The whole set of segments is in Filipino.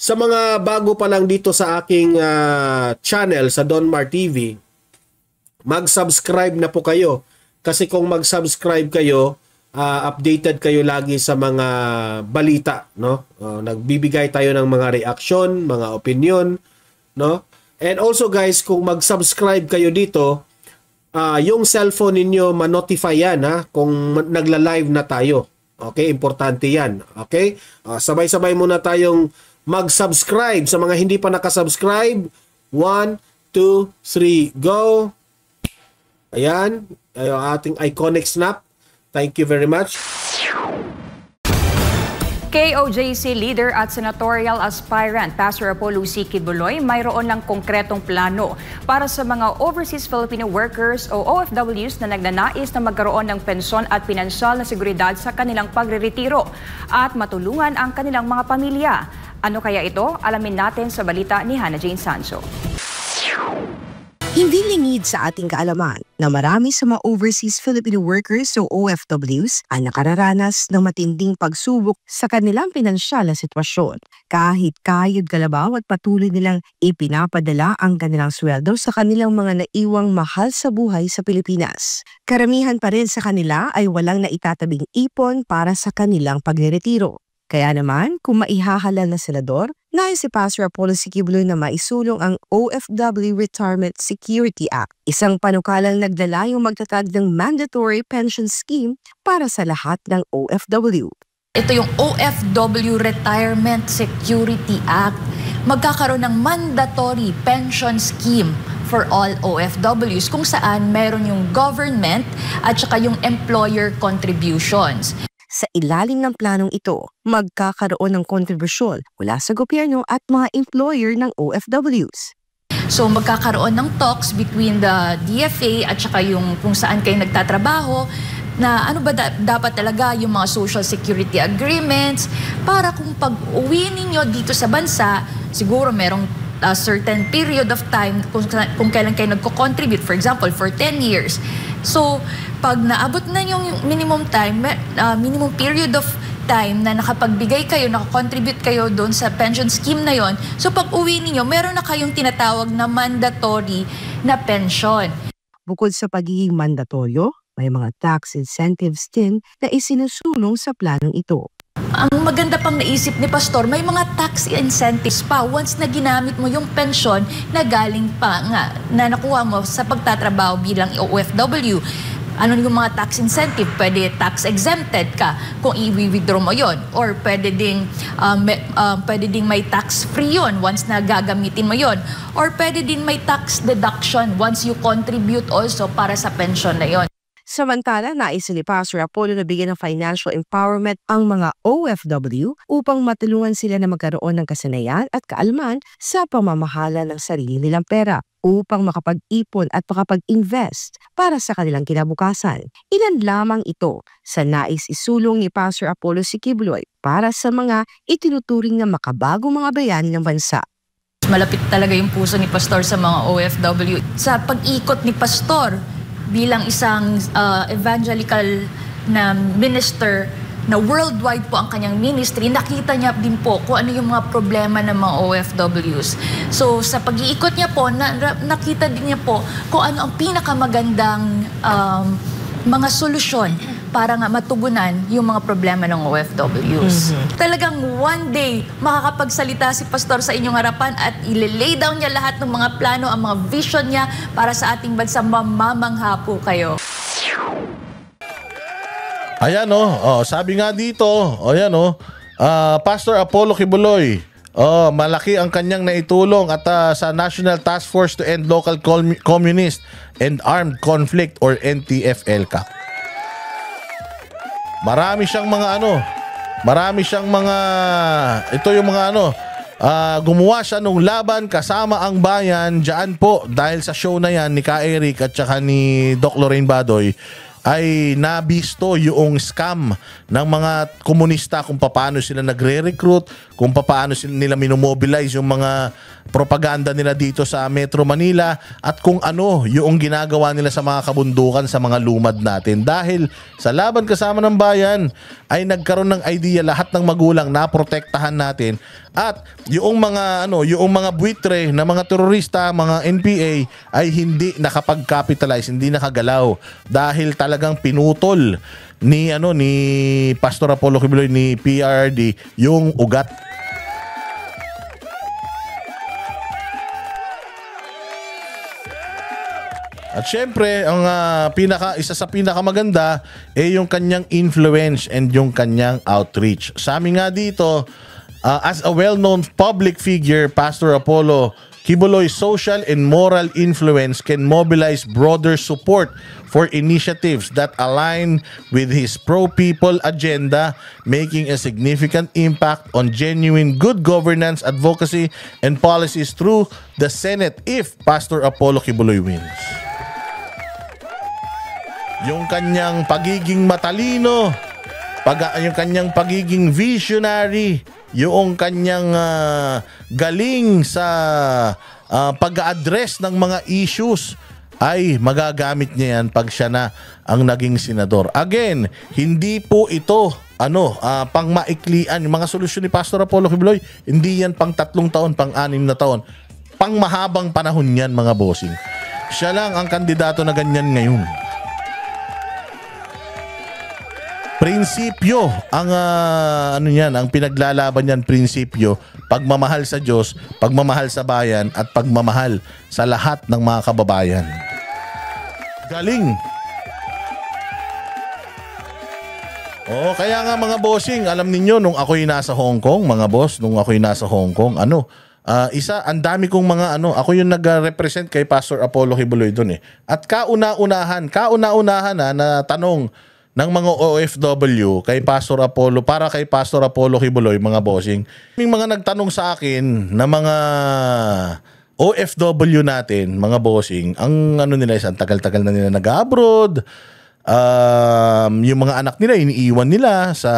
Sa mga bago pa lang dito sa aking channel sa Donmar TV, mag-subscribe na po kayo. Kasi kung mag-subscribe kayo, updated kayo lagi sa mga balita, no? Nagbibigay tayo ng mga reaction, mga opinion, no? And also guys, kung mag-subscribe kayo dito, yung cellphone ninyo ma-notify yan kung nagla-live na tayo. Okay, importante yan. Okay? Sabay-sabay muna tayong mag-subscribe. Sa mga hindi pa nakasubscribe, 1, 2, 3, go! Ayan, yung ating iconic snap. Thank you very much. KOJC leader at senatorial aspirant Pastor Apollo C. Quiboloy mayroon ng konkretong plano para sa mga overseas Filipino workers o OFWs na nagnanais na magkaroon ng pensyon at pinansyal na seguridad sa kanilang pagreretiro at matulungan ang kanilang mga pamilya. Ano kaya ito? Alamin natin sa balita ni Hannah Jane Sancho. Hindi lingid sa ating kaalaman na marami sa mga overseas Filipino workers o OFWs ang nakararanas ng matinding pagsubok sa kanilang pinansyal na sitwasyon. Kahit kayod kalabaw at patuloy nilang ipinapadala ang kanilang sweldo sa kanilang mga naiwang mahal sa buhay sa Pilipinas. Karamihan pa rin sa kanila ay walang naitatabing ipon para sa kanilang pagreretiro. Kaya naman, kung maihahalal na senador, nais si Pastor Apollo C. Quiboloy na maisulong ang OFW Retirement Security Act, isang panukalang nagdala yung magtatag ng mandatory pension scheme para sa lahat ng OFW. Ito yung OFW Retirement Security Act. Magkakaroon ng mandatory pension scheme for all OFWs kung saan meron yung government at saka yung employer contributions. Sa ilalim ng planong ito, magkakaroon ng kontribusyon mula sa gobyerno at mga employer ng OFWs. So magkakaroon ng talks between the DFA at saka yung kung saan kayo nagtatrabaho na ano ba dapat talaga yung mga social security agreements para kung pag-uwi ninyo dito sa bansa, siguro merong a certain period of time kung kailan kayo nagko-contribute, for example, for 10 years. So, pag naabot na yung minimum time, minimum period of time na nakapagbigay kayo, nakakontribute kayo doon sa pension scheme na yon, so pag uwi ninyo, meron na kayong tinatawag na mandatory na pension. Bukod sa pagiging mandatoryo, may mga tax incentives din na isinusulong sa planong ito. Ang maganda pang naisip ni Pastor, may mga tax incentives pa once na ginamit mo yung pensyon na galing pa nga, na nakuha mo sa pagtatrabaho bilang OFW. Ano yung mga tax incentive? Pwede tax exempted ka kung i-withdraw mo yon, or pwede ding may tax free yon once na gagamitin mo yon, or pwede din may tax deduction once you contribute also para sa pension na yon. Samantala, nais ni Pastor Apollo na bigyan ng financial empowerment ang mga OFW upang matulungan sila na magkaroon ng kasanayan at kaalman sa pamamahala ng sarili nilang pera upang makapag-ipon at makapag-invest para sa kanilang kinabukasan. Ilan lamang ito sa nais isulong ni Pastor Apollo C. Quiboloy para sa mga itinuturing na makabagong mga bayani ng bansa. Malapit talaga yung puso ni Pastor sa mga OFW. Sa pag-ikot ni Pastor bilang isang evangelical na minister na worldwide po ang kanyang ministry, nakita niya din po kung ano yung mga problema ng mga OFWs. So sa pag-iikot niya po, nakita din niya po kung ano ang pinakamagandang mga solusyon para nga matugunan yung mga problema ng OFWs. Talagang one day, makakapagsalita si Pastor sa inyong harapan at i-lay down niya lahat ng mga plano, ang mga vision niya para sa ating bansa. Mamamangha po kayo. Ayan sabi nga dito, Pastor Apollo Quiboloy, malaki ang kanyang naitulong at sa National Task Force to End Local Communist and Armed Conflict or NTF-ELCA. Marami siyang mga ito yung mga gumawa siya nung laban kasama ang bayan dyan po dahil sa show na yan ni Ka Eric at saka ni Doc Lorraine Badoy. ay nabisto yung scam ng mga komunista kung paano sila nagre-recruit, kung paano nila minomobilize yung mga propaganda nila dito sa Metro Manila, at kung ano yung ginagawa nila sa mga kabundukan sa mga lumad natin. Dahil sa Laban Kasama ng Bayan ay nagkaroon ng idea lahat ng magulang na protektahan natin, at yung mga buitre na mga terorista, mga NPA ay hindi nakapag-capitalize, hindi nakagalaw dahil talagang pinutol ni Pastor Apollo Quiboloy, ni PRRD yung ugat. At syempre, ang isa sa pinakamaganda yung kanyang influence and yung kanyang outreach. Sa amin nga dito, as a well-known public figure, Pastor Apollo Quiboloy's social and moral influence can mobilize broader support for initiatives that align with his pro-people agenda, making a significant impact on genuine good governance, advocacy, and policies through the Senate if Pastor Apollo Quiboloy wins. Yung kanyang pagiging matalino, yung kanyang pagiging visionary, yung kanyang galing sa pag-address ng mga issues ay magagamit niya yan pag siya na ang naging senador. Again, hindi po ito pang maiklian. Yung mga solusyon ni Pastor Apollo Quiboloy, hindi yan pang 3 taon, pang 6 na taon. Pang mahabang panahon yan, mga bossing. Siya lang ang kandidato na ganyan ngayon. Prinsipyo ang ang pinaglalaban niyan, prinsipyo, pagmamahal sa Diyos, pagmamahal sa bayan, at pagmamahal sa lahat ng mga kababayan. Galing. Oo, kaya nga mga bossing, alam ninyo nung ako'y nasa Hong Kong, mga boss, ang dami kong mga ako yung nag-represent kay Pastor Apollo Quiboloy doon eh. At kauna-unahan na tanong ng mga OFW kay Pastor Apollo, para kay Pastor Apollo Quiboloy, mga bossing. May mga nagtanong sa akin na mga OFW natin, mga bossing, ang nila, isang tagal-tagal na nila nag-abroad. Yung mga anak nila, iniiwan nila sa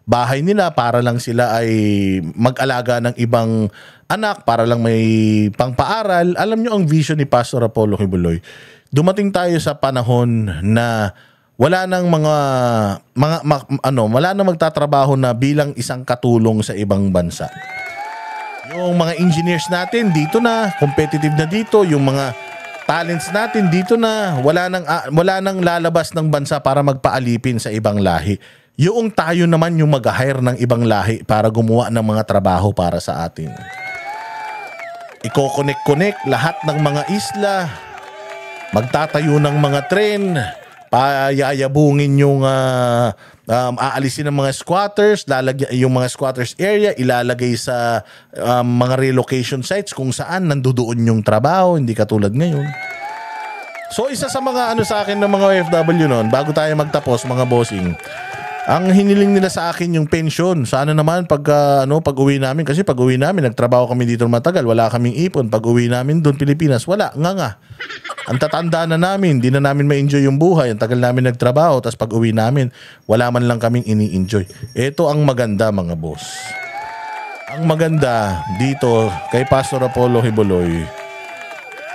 bahay nila para lang sila ay mag-alaga ng ibang anak, para lang may pangpaaral. Alam nyo ang vision ni Pastor Apollo Quiboloy. Dumating tayo sa panahon na wala nang wala nang magtatrabaho na bilang isang katulong sa ibang bansa. Yung mga engineers natin dito na, competitive na dito, yung mga talents natin dito na, wala nang lalabas ng bansa para magpaalipin sa ibang lahi. Yung tayo naman yung mag-hire ng ibang lahi para gumawa ng mga trabaho para sa atin. Iko-connect lahat ng mga isla, magtatayo ng mga tren, payayabungin yung aalisin ng mga squatters, yung mga squatters area ilalagay sa mga relocation sites kung saan nandoon yung trabaho, hindi katulad ngayon. So isa sa mga sa akin ng mga OFW noon, bago tayo magtapos, mga bossing, ang hiniling nila sa akin yung pension. Sana naman pag uwi namin, kasi pag uwi namin nagtrabaho kami dito matagal, wala kaming ipon. Pag uwi namin doon Pilipinas, wala, nga. Ang tatanda na namin, di na namin ma-enjoy yung buhay. Ang tagal namin nagtrabaho, tapos pag uwi namin, wala man lang kaming ini-enjoy. Ito ang maganda, mga boss. Ang maganda dito kay Pastor Apollo Quiboloy,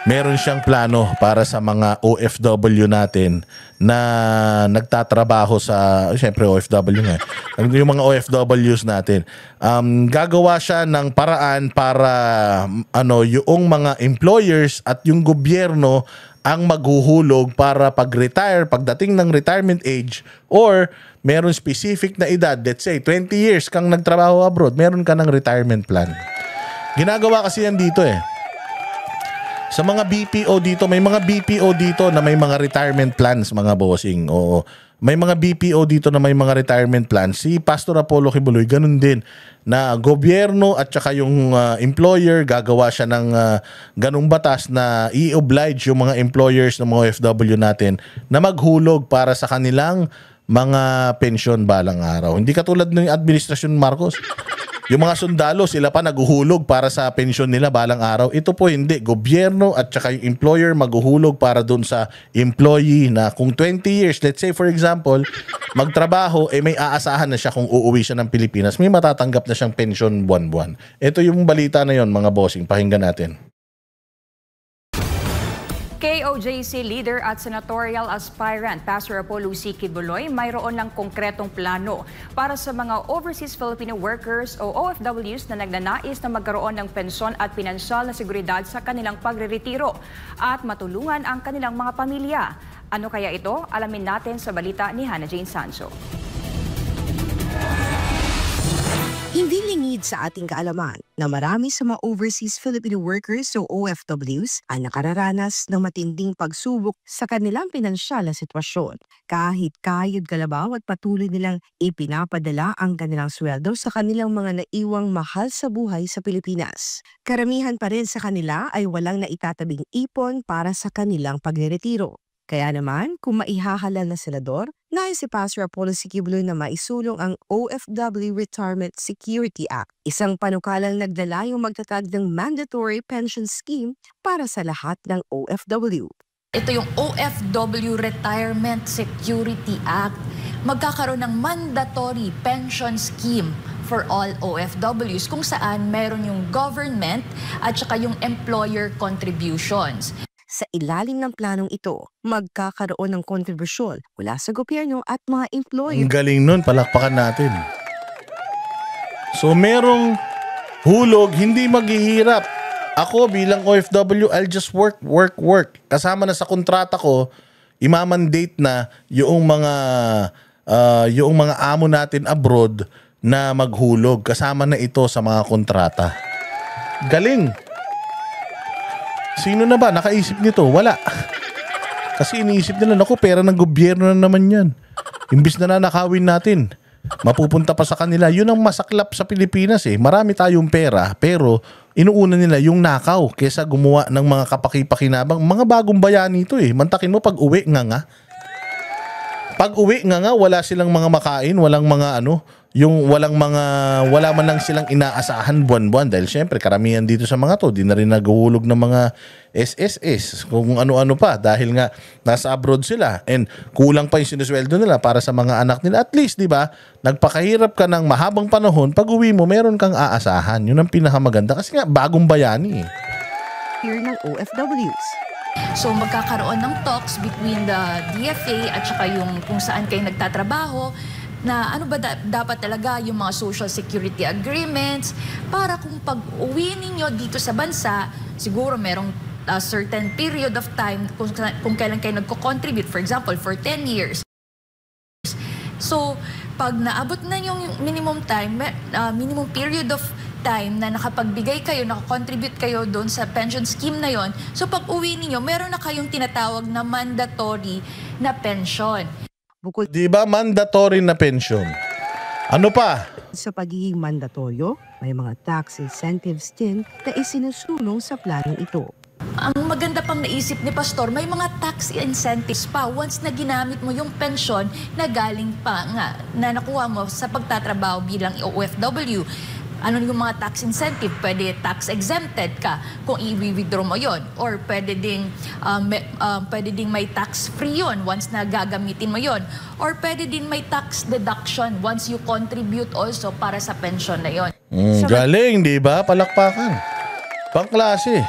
meron siyang plano para sa mga OFW natin na nagtatrabaho sa, siyempre OFW nga, yung mga OFWs natin. Gagawa siya ng paraan para yung mga employers at yung gobyerno ang maghuhulog para pag-retire, pagdating ng retirement age, or meron specific na edad, let's say 20 years kang nagtrabaho abroad, meron ka ng retirement plan. Ginagawa kasi yan dito eh. Sa mga BPO dito, may mga BPO dito na may mga retirement plans, mga bossing. Oo. May mga BPO dito na may mga retirement plans. Si Pastor Apollo Quiboloy, ganun din. Na gobyerno at saka yung employer, gagawa siya ng ganung batas na i-oblige yung mga employers ng mga OFW natin na maghulog para sa kanilang mga pensyon balang araw. Hindi katulad ng administrasyon Marcos. Yung mga sundalo, sila pa naguhulog para sa pensyon nila balang araw. Ito po hindi. Gobyerno at saka yung employer maguhulog para dun sa employee na kung 20 years, let's say for example, magtrabaho, may aasahan na siya kung uuwi siya ng Pilipinas. May matatanggap na siyang pensyon buwan-buwan. Ito yung balita na yon mga bossing. Pakinggan natin. KOJC leader at senatorial aspirant Pastor Apollo C. Kibuloy mayroon ng konkretong plano para sa mga overseas Filipino workers o OFWs na nagnanais na magkaroon ng pensyon at pinansyal na seguridad sa kanilang pagreretiro at matulungan ang kanilang mga pamilya. Ano kaya ito? Alamin natin sa balita ni Hannah Jane Sanso. Hindi lingid sa ating kaalaman na marami sa mga overseas Filipino workers o OFWs ang nakararanas ng matinding pagsubok sa kanilang pinansyal na sitwasyon. Kahit kayod kalabaw at patuloy nilang ipinapadala ang kanilang sweldo sa kanilang mga naiwang mahal sa buhay sa Pilipinas. Karamihan pa rin sa kanila ay walang naitatabing ipon para sa kanilang pagreretiro. Kaya naman, kung maihahalal na senador, nais si Pastor Apollo C. Kibuloy na maisulong ang OFW Retirement Security Act, isang panukalang naglalayong magtatag ng mandatory pension scheme para sa lahat ng OFW. Ito yung OFW Retirement Security Act. Magkakaroon ng mandatory pension scheme for all OFWs kung saan meron yung government at saka yung employer contributions. Sa ilalim ng planong ito, magkakaroon ng kontribusyon mula sa gobyerno at mga employer. Ang galing nun, palakpakan natin. So merong hulog, hindi maghihirap. Ako bilang OFW, I'll just work. Kasama na sa kontrata ko, imamandate na yung mga amo natin abroad na maghulog. Kasama na ito sa mga kontrata. Galing. Sino na ba nakaisip nito? Wala. Kasi iniisip nila, naku, pera ng gobyerno na naman yan. Imbis na nakawin natin, mapupunta pa sa kanila. Yun ang masaklap sa Pilipinas eh. Marami tayong pera, pero inuuna nila yung nakaw kesa gumawa ng mga kapaki-pakinabang. Mga bagong bayani ito eh. Mantakin mo pag uwi nga. Pag uwi nga, wala silang mga makain, wala man lang silang inaasahan buwan-buwan dahil syempre karamihan dito sa mga to di na rin naguhulog ng mga SSS kung ano-ano pa dahil nga nasa abroad sila and kulang pa yung sinusweldo nila para sa mga anak nila. At least, di ba, nagpakahirap ka ng mahabang panahon, pag uwi mo meron kang aasahan. Yun ang pinakamaganda kasi nga bagong bayani eh. Here ng OFWs. So magkakaroon ng talks between the DFA at saka yung kung saan kayo nagtatrabaho na ano ba dapat talaga yung mga social security agreements para kung pag-uwi ninyo dito sa bansa, siguro merong certain period of time kung kailan kayo nagko-contribute, for example, for 10 years. So, pag naabot na yung minimum period of time na nakapagbigay kayo, nakakontribute kayo doon sa pension scheme na yon, so pag-uwi ninyo, meron na kayong tinatawag na mandatory na pension. Bukod Di ba mandatory na pension? Ano pa? sa pagiging mandatoryo, may mga tax incentives din na isinusulong sa planong ito. Ang maganda pang naisip ni Pastor, may mga tax incentives pa once na ginamit mo yung pensyon na galing pa nga, na nakuha mo sa pagtatrabaho bilang OFW. Ano yung mga tax incentive? Pwede tax exempted ka kung i-withdraw mo yon, or pwede ding may tax free yon once na gagamitin mo yon, or pwede din may tax deduction once you contribute also para sa pension na yon. Galing, di ba? Palakpakan. Pangklase.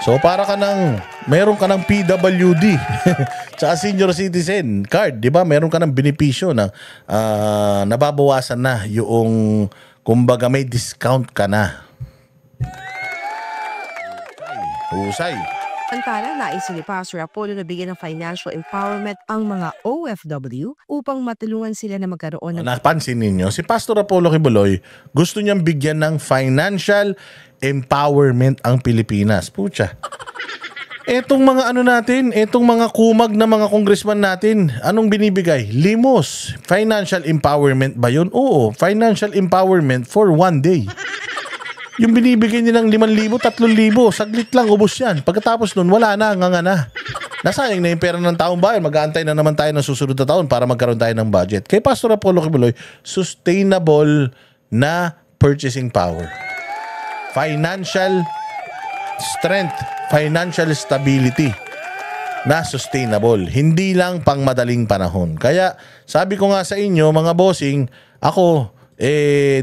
So para ka meron ka ng PWD tsaka senior citizen card, di ba? Meron ka ng benepisyo na nababawasan na yung kumbaga may discount ka na. Husay. Samantala, nais ni Pastor Apollo na bigyan ng financial empowerment ang mga OFW upang matulungan sila na magkaroon ng... Napansin ninyo, si Pastor Apollo Kibuloy gusto niyang bigyan ng financial empowerment ang Pilipinas. Pucha. Etong mga etong mga kumag na mga congressman natin, anong binibigay? Limos. Financial empowerment ba yun? Oo, financial empowerment for one day. Yung binibigay nilang 5,000, 3,000, saglit lang, ubos yan. Pagkatapos nun, wala na, nga na. Nasayang na yung pera ng taong bayan. Mag-aantay na naman tayo ng susunod na taon para magkaroon tayo ng budget. Kay Pastor Apollo Kibuloy, sustainable na purchasing power, financial strength, financial stability na sustainable, hindi lang pang madaling panahon. Kaya sabi ko nga sa inyo mga bossing, ako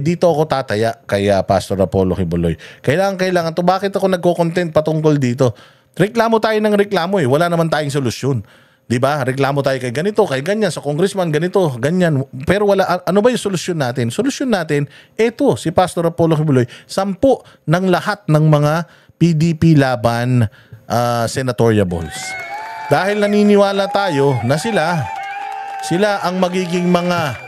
dito ako tataya kaya Pastor Apollo Kibuloy. Kailangan to. Bakit ako nagko-content patungkol dito? Reklamo tayo ng reklamo Wala naman tayong solusyon. 'Di ba? Reklamo tayo kay ganito, kay ganyan, sa congressman ganito, ganyan. Pero wala, ano ba yung solusyon natin? Solusyon natin, eto, si Pastor Apollo Kibuloy, 10 ng lahat ng mga PDP laban senatorial balls. Dahil naniniwala tayo na sila ang magiging mga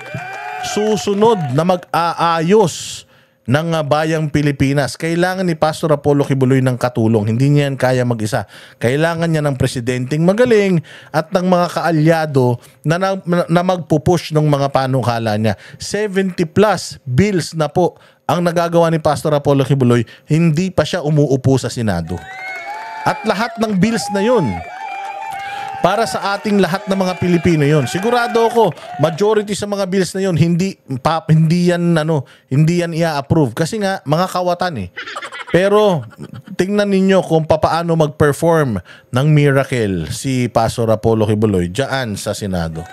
susunod na mag-aayos ng bayang Pilipinas. Kailangan ni Pastor Apollo Kibuloy ng katulong. Hindi niya yan kaya mag-isa. Kailangan niya ng presidenteng magaling at ng mga kaalyado na magpupush ng mga panukala niya. 70 plus bills na po ang nagagawa ni Pastor Apollo Kibuloy, hindi pa siya umuupo sa Senado. At lahat ng bills na yun, para sa ating lahat ng mga Pilipino yon. Sigurado ako, majority sa mga bills na yon hindi yan i-approve kasi nga mga kawatan Pero tingnan ninyo kung paano mag-perform ng miracle si Pastor Apollo Kibuloy diyan sa Senado.